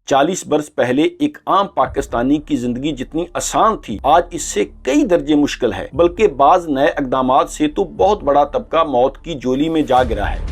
40 برس پہلے ایک عام پاکستانی کی زندگی جتنی آسان تھی آج اس سے کئی درجے مشکل ہے، بلکہ بعض نئے اقدامات سے تو بہت بڑا طبقہ موت کی جولی میں جا گرا ہے۔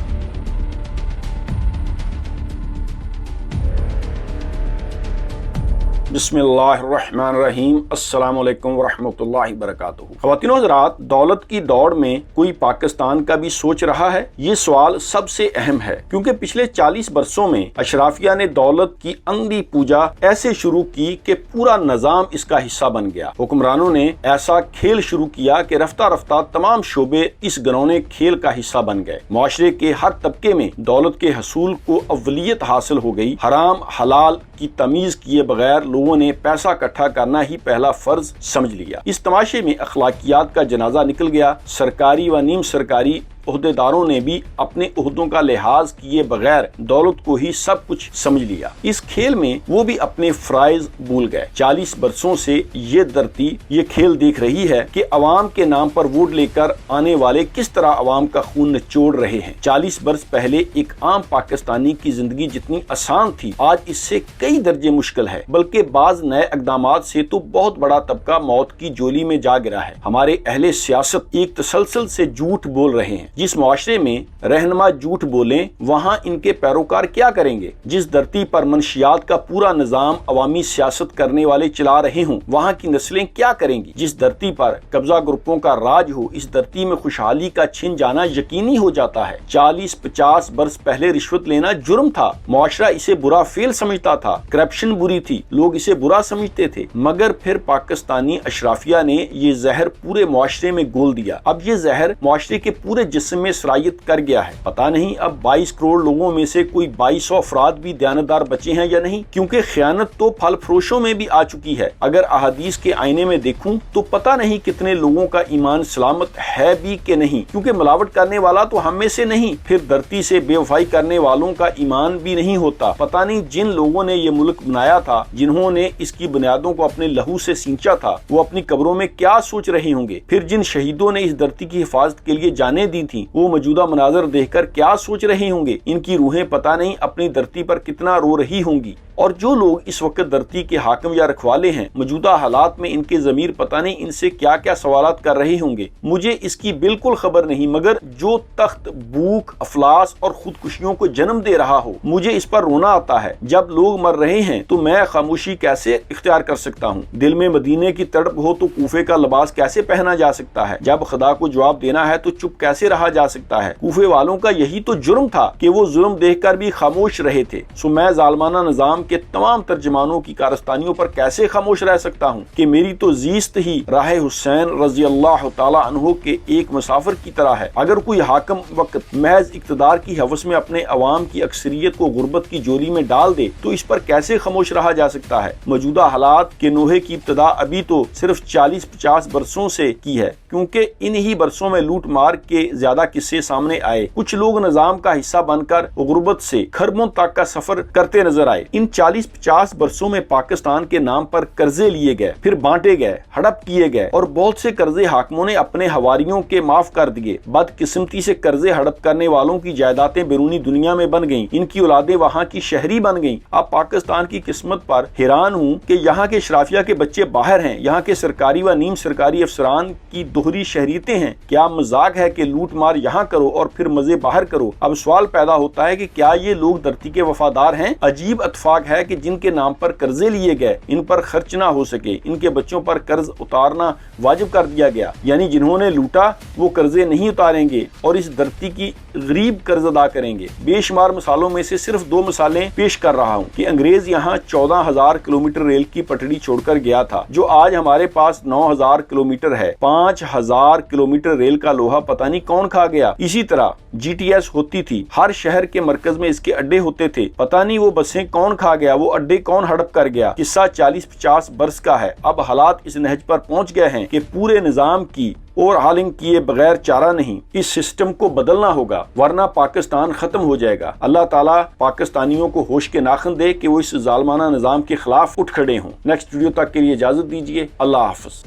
بسم اللہ الرحمن الرحیم، السلام علیکم ورحمۃ اللہ وبرکاتہ۔ خواتین و حضرات، دولت کی دوڑ میں کوئی پاکستان کا بھی سوچ رہا ہے؟ یہ سوال سب سے اہم ہے، کیونکہ پچھلے 40 برسوں میں اشرافیہ نے دولت کی اندھی پوجا ایسے شروع کی کہ پورا نظام اس کا حصہ بن گیا۔ حکمرانوں نے ایسا کھیل شروع کیا کہ رفتہ رفتہ تمام شعبے اس گھنونے کھیل کا حصہ بن گئے۔ معاشرے کے ہر طبقے میں دولت کے حصول کو اولیت حاصل ہو گئی۔ حرام حلال کی تمیز کیے بغیر لوگوں نے پیسہ اکٹھا کرنا ہی پہلا فرض سمجھ لیا۔ اس تماشے میں اخلاقیات کا جنازہ نکل گیا۔ سرکاری و نیم سرکاری عہدیداروں نے بھی اپنے عہدوں کا لحاظ کیے بغیر دولت کو ہی سب کچھ سمجھ لیا۔ اس کھیل میں وہ بھی اپنے فرائض بھول گئے۔ 40 برسوں سے یہ دھرتی یہ کھیل دیکھ رہی ہے کہ عوام کے نام پر ووٹ لے کر آنے والے کس طرح عوام کا خون نچوڑ رہے ہیں۔ 40 برس پہلے ایک عام پاکستانی کی زندگی جتنی آسان تھی آج اس سے کئی درجے مشکل ہے، بلکہ بعض نئے اقدامات سے تو بہت بڑا طبقہ موت کی جولی میں جا گرا ہے۔ ہمارے اہل سیاست ایک تسلسل سے جھوٹ بول رہے ہیں۔ جس معاشرے میں رہنما جھوٹ بولیں وہاں ان کے پیروکار کیا کریں گے؟ جس دھرتی پر منشیات کا پورا نظام عوامی سیاست کرنے والے چلا رہے ہوں وہاں کی نسلیں کیا کریں گی؟ جس دھرتی پر قبضہ گروپوں کا راج ہو اس دھرتی میں خوشحالی کا چھن جانا یقینی ہو جاتا ہے۔ 40-50 برس پہلے رشوت لینا جرم تھا، معاشرہ اسے برا فعل سمجھتا تھا، کرپشن بری تھی، لوگ اسے برا سمجھتے تھے، مگر پھر پاکستانی اشرافیہ نے یہ زہر پورے معاشرے میں گھول دیا۔ اب یہ زہر معاشرے کے پورے جسم میں سرایت کر گیا ہے۔ پتہ نہیں اب 22 کروڑ لوگوں میں سے کوئی 2200 افراد بھی دیانتدار بچے ہیں یا نہیں، کیونکہ خیانت تو پھل فروشوں میں بھی آ چکی ہے۔ اگر احادیث کے آئینے میں دیکھوں تو پتہ نہیں کتنے لوگوں کا ایمان سلامت ہے بھی کہ نہیں، کیونکہ ملاوٹ کرنے والا تو ہم میں سے نہیں، پھر دھرتی سے بے وفائی کرنے والوں کا ایمان بھی نہیں ہوتا۔ پتہ نہیں جن لوگوں نے یہ ملک بنایا تھا، جنہوں نے اس کی بنیادوں کو اپنے لہو سے سینچا تھا، وہ اپنی قبروں میں کیا سوچ رہے ہوں گے؟ پھر جن شہیدوں نے اس دھرتی کی حفاظت کے لیے جانیں دی تھیں وہ موجودہ مناظر دیکھ کر کیا سوچ رہے ہوں گے؟ ان کی روحیں پتہ نہیں اپنی دھرتی پر کتنا رو رہی ہوں گی۔ اور جو لوگ اس وقت دھرتی کے حاکم یا رکھوالے ہیں موجودہ حالات میں ان کے ضمیر پتہ نہیں ان سے کیا کیا سوالات کر رہے ہوں گے۔ مجھے اس کی بالکل خبر نہیں، مگر جو تخت بھوک افلاس اور خودکشیوں کو جنم دے رہا ہو مجھے اس پر رونا آتا ہے۔ جب لوگ مر رہے ہیں تو میں خاموشی کیسے اختیار کر سکتا ہوں؟ دل میں مدینے کی تڑپ ہو تو کوفے کا لباس کیسے پہنا جا سکتا ہے؟ جب خدا کو جواب دینا ہے تو چپ کیسے رہا جا سکتا ہے؟ کوفے والوں کا یہی تو جرم تھا کہ وہ ظلم دیکھ کر بھی خاموش رہے تھے۔ سو میں ظالمانہ نظام کے تمام ترجمانوں کی کارستانیوں پر کیسے خاموش رہ سکتا ہوں کہ میری تو زیست ہی راہ حسین رضی اللہ تعالی عنہ کے ایک مسافر کی طرح ہے۔ اگر کوئی حاکم وقت محض اقتدار کی ہوس میں اپنے عوام کی اکثریت کو غربت کی جولی میں ڈال دے تو اس پر کیسے خاموش رہا جا سکتا ہے؟ موجودہ حالات کے نوحے کی ابتدا ابھی تو صرف 40-50 برسوں سے کی ہے، کیونکہ انہی برسوں میں لوٹ مار کے زیادہ قصے سامنے آئے۔ کچھ لوگ نظام کا حصہ بن کر غربت سے خربوں تک کا سفر کرتے نظر آئے۔ ان 40-50 برسوں میں پاکستان کے نام پر قرضے لیے گئے، پھر بانٹے گئے، ہڑپ کیے گئے، اور بہت سے قرضے حاکموں نے اپنے حواریوں کے معاف کر دیے۔ بدقسمتی سے قرضے ہڑپ کرنے والوں کی جائیدادیں بیرونی دنیا میں بن گئیں، ان کی اولادیں وہاں کی شہری بن گئیں۔ اب پاکستان کی قسمت پر حیران ہوں کہ یہاں کے اشرافیہ کے بچے باہر ہیں، یہاں کے سرکاری و نیم سرکاری افسران کی دوہری شہریتیں ہیں۔ کیا مذاق ہے کہ لوٹ مار یہاں کرو اور پھر مزے باہر کرو؟ اب سوال پیدا ہوتا ہے کہ کیا یہ لوگ دھرتی کے وفادار ہیں؟ عجیب اتفاق ہے کہ جن کے نام پر قرضے لیے گئے ان پر خرچ نہ ہو سکے، ان کے بچوں پر قرض اتارنا واجب کر دیا گیا، یعنی جنہوں نے لوٹا وہ قرضے نہیں اتاریں گے اور اس دھرتی کی غریب قرض ادا کریں گے۔ بے شمار مثالوں میں سے صرف 2 مثالیں پیش کر رہا ہوں کہ انگریز یہاں 14,000 کلومیٹر ریل کی پٹڑی چھوڑ کر گیا تھا جو آج ہمارے پاس 9,000 کلومیٹر ہے۔ 5,000 کلومیٹر ریل کا لوہا پتہ نہیں کون کھا گیا۔ اسی طرح GTS ہوتی تھی، ہر شہر کے مرکز میں اس کے اڈے ہوتے تھے، پتہ نہیں وہ بسیں کون کھا گیا، وہ اڈے کون ہڑپ کر گیا۔ قصہ 40-50 برس کا ہے۔ اب حالات اس نہج پر پہنچ گئے ہیں کہ پورے نظام کی اور حالنگ کیے بغیر چارہ نہیں، اس سسٹم کو بدلنا ہوگا ورنہ پاکستان ختم ہو جائے گا۔ اللہ تعالیٰ پاکستانیوں کو ہوش کے ناخن دے کہ وہ اس ظالمانہ نظام کے خلاف اٹھ کھڑے ہوں۔ نیکسٹ ویڈیو تک کے لیے اجازت دیجیے۔ اللہ حافظ۔